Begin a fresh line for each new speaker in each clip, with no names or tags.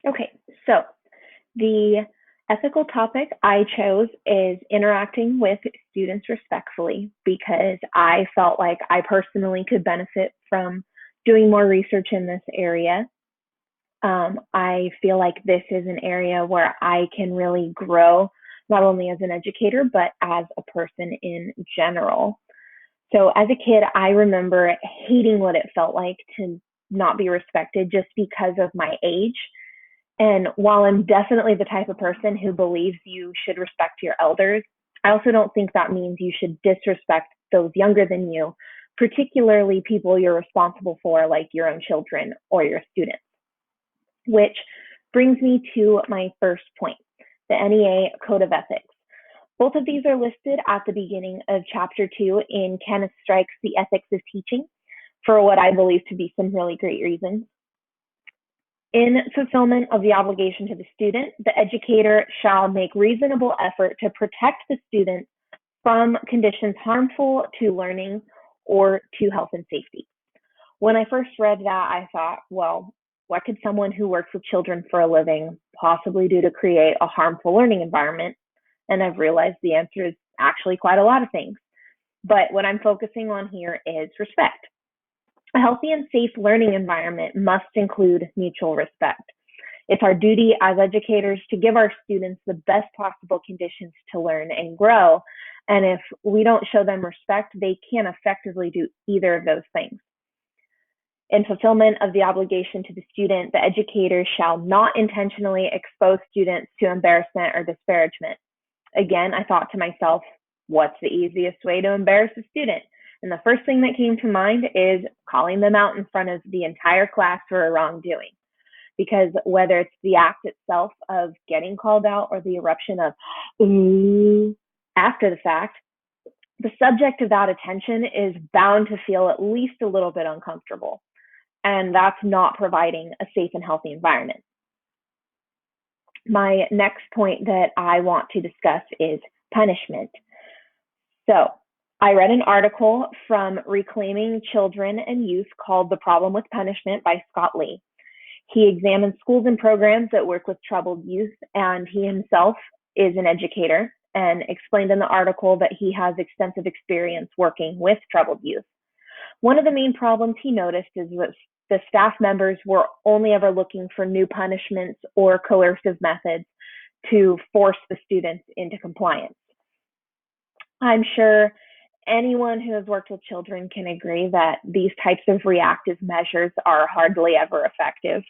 Okay, so the ethical topic I chose is interacting with students respectfully because I felt like I personally could benefit from doing more research in this area. I feel like this is an area where I can really grow, not only as an educator, but as a person in general. So as a kid, I remember hating what it felt like to not be respected just because of my age. And while I'm definitely the type of person who believes you should respect your elders, I also don't think that means you should disrespect those younger than you, particularly people you're responsible for, like your own children or your students. Which brings me to my first point, the NEA Code of Ethics. Both of these are listed at the beginning of Chapter 2 in Kenneth Strike's The Ethics of Teaching for what I believe to be some really great reasons. In fulfillment of the obligation to the student, the educator shall make reasonable effort to protect the student from conditions harmful to learning or to health and safety. When I first read that, I thought, well, what could someone who works with children for a living possibly do to create a harmful learning environment? And I've realized the answer is actually quite a lot of things. But what I'm focusing on here is respect. A healthy and safe learning environment must include mutual respect. It's our duty as educators to give our students the best possible conditions to learn and grow. And if we don't show them respect, they can't effectively do either of those things. In fulfillment of the obligation to the student, the educator shall not intentionally expose students to embarrassment or disparagement. Again, I thought to myself, what's the easiest way to embarrass a student? And the first thing that came to mind is calling them out in front of the entire class for a wrongdoing. Because whether it's the act itself of getting called out or the eruption of ooh after the fact, the subject of that attention is bound to feel at least a little bit uncomfortable. And that's not providing a safe and healthy environment. My next point that I want to discuss is punishment. So, I read an article from Reclaiming Children and Youth called The Problem with Punishment by Scott Lee. He examines schools and programs that work with troubled youth, and he himself is an educator and explained in the article that he has extensive experience working with troubled youth. One of the main problems he noticed is that the staff members were only ever looking for new punishments or coercive methods to force the students into compliance. I'm sure anyone who has worked with children can agree that these types of reactive measures are hardly ever effective.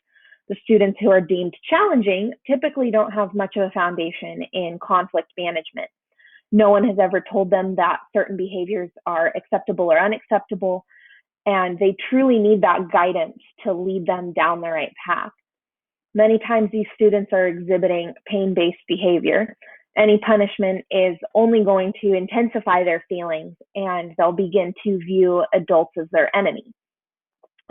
The students who are deemed challenging typically don't have much of a foundation in conflict management. No one has ever told them that certain behaviors are acceptable or unacceptable, and they truly need that guidance to lead them down the right path. Many times these students are exhibiting pain-based behavior. Any punishment is only going to intensify their feelings, and they'll begin to view adults as their enemy.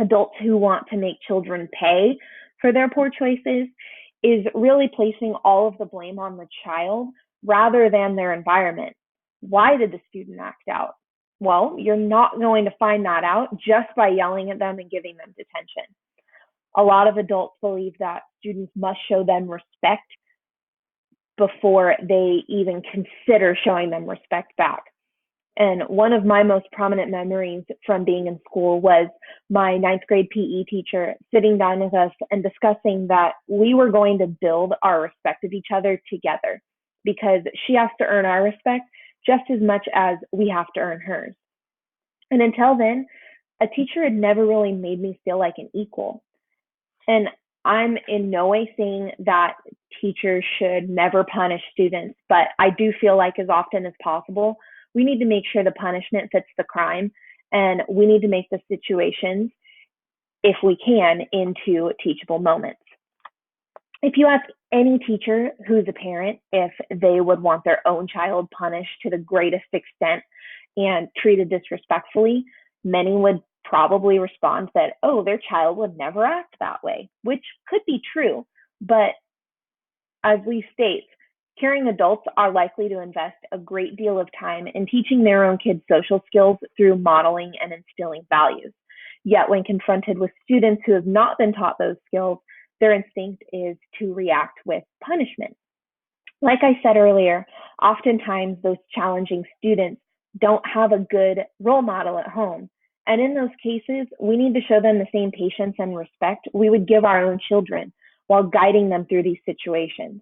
Adults who want to make children pay for their poor choices is really placing all of the blame on the child rather than their environment. Why did the student act out? Well, you're not going to find that out just by yelling at them and giving them detention. A lot of adults believe that students must show them respect before they even consider showing them respect back. And one of my most prominent memories from being in school was my ninth grade PE teacher sitting down with us and discussing that we were going to build our respect of each other together because she has to earn our respect just as much as we have to earn hers. And until then, a teacher had never really made me feel like an equal. And I'm in no way saying that teachers should never punish students, but I do feel like as often as possible, we need to make sure the punishment fits the crime, and we need to make the situations, if we can, into teachable moments. If you ask any teacher who's a parent if they would want their own child punished to the greatest extent and treated disrespectfully, many would probably respond that, oh, their child would never act that way, which could be true. But as Lee states, caring adults are likely to invest a great deal of time in teaching their own kids social skills through modeling and instilling values. Yet when confronted with students who have not been taught those skills, their instinct is to react with punishment. Like I said earlier, oftentimes those challenging students don't have a good role model at home. And in those cases, we need to show them the same patience and respect we would give our own children while guiding them through these situations.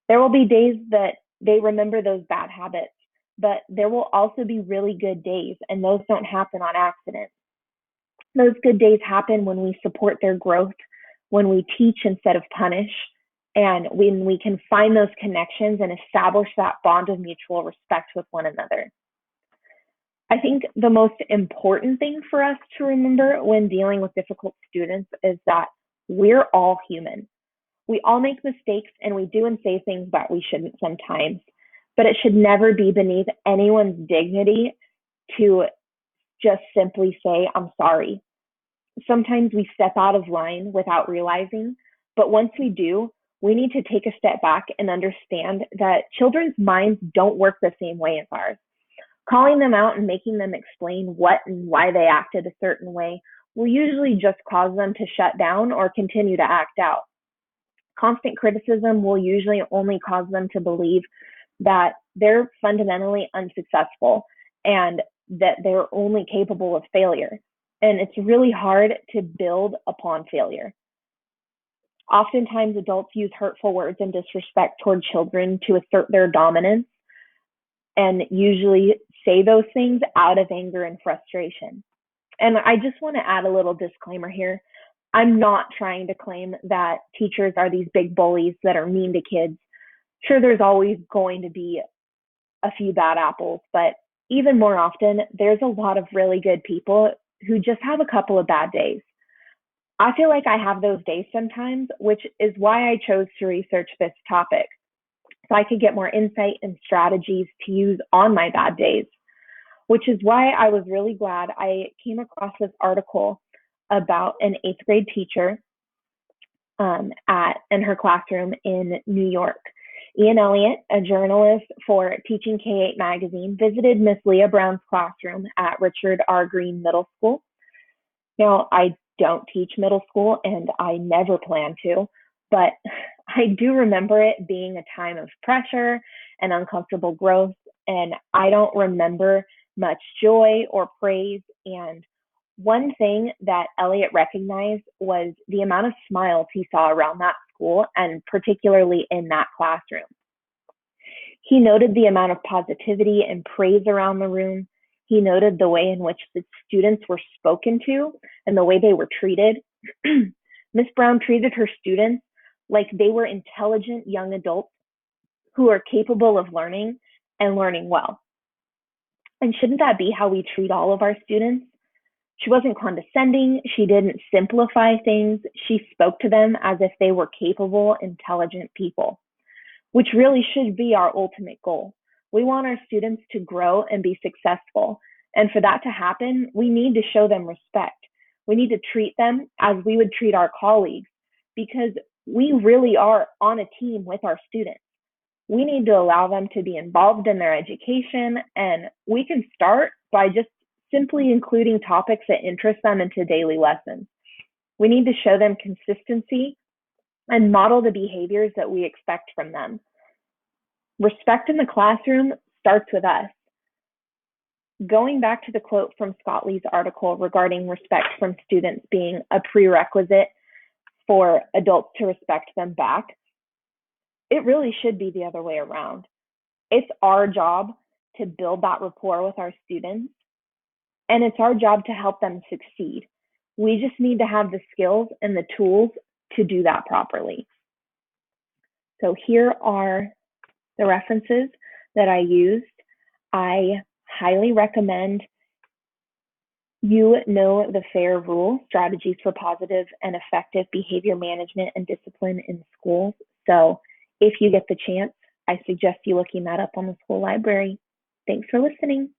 There will be days that they remember those bad habits, but there will also be really good days, and those don't happen on accident. Those good days happen when we support their growth, when we teach instead of punish, and when we can find those connections and establish that bond of mutual respect with one another. I think the most important thing for us to remember when dealing with difficult students is that we're all human. We all make mistakes and we do and say things that we shouldn't sometimes, but it should never be beneath anyone's dignity to just simply say, I'm sorry. Sometimes we step out of line without realizing, but once we do, we need to take a step back and understand that children's minds don't work the same way as ours. Calling them out and making them explain what and why they acted a certain way will usually just cause them to shut down or continue to act out. Constant criticism will usually only cause them to believe that they're fundamentally unsuccessful and that they're only capable of failure. And it's really hard to build upon failure. Oftentimes, adults use hurtful words and disrespect toward children to assert their dominance and usually say those things out of anger and frustration. And I just want to add a little disclaimer here. I'm not trying to claim that teachers are these big bullies that are mean to kids. Sure, there's always going to be a few bad apples, but even more often, there's a lot of really good people who just have a couple of bad days. I feel like I have those days sometimes, which is why I chose to research this topic, so I could get more insight and strategies to use on my bad days, which is why I was really glad I came across this article about an eighth grade teacher in her classroom in New York. Ian Elliott, a journalist for Teaching K-8 magazine, visited Miss Leah Brown's classroom at Richard R. Green Middle School. Now, I don't teach middle school and I never plan to, but I do remember it being a time of pressure and uncomfortable growth, and I don't remember much joy or praise. And one thing that Elliot recognized was the amount of smiles he saw around that school, and particularly in that classroom. He noted the amount of positivity and praise around the room. He noted the way in which the students were spoken to and the way they were treated. Miss Brown treated her students like they were intelligent young adults who are capable of learning and learning well. And shouldn't that be how we treat all of our students? She wasn't condescending. She didn't simplify things. She spoke to them as if they were capable, intelligent people, which really should be our ultimate goal. We want our students to grow and be successful. And for that to happen, we need to show them respect. We need to treat them as we would treat our colleagues, because we really are on a team with our students. We need to allow them to be involved in their education, and we can start by just simply including topics that interest them into daily lessons. We need to show them consistency and model the behaviors that we expect from them. Respect in the classroom starts with us. Going back to the quote from Scott Lee's article regarding respect from students being a prerequisite for adults to respect them back, it really should be the other way around. It's our job to build that rapport with our students, and it's our job to help them succeed. We just need to have the skills and the tools to do that properly. So here are the references that I used. I highly recommend You Know the FAIR Rule, Strategies for Positive and Effective Behavior Management and Discipline in Schools. So if you get the chance, I suggest you looking that up on the school library. Thanks for listening.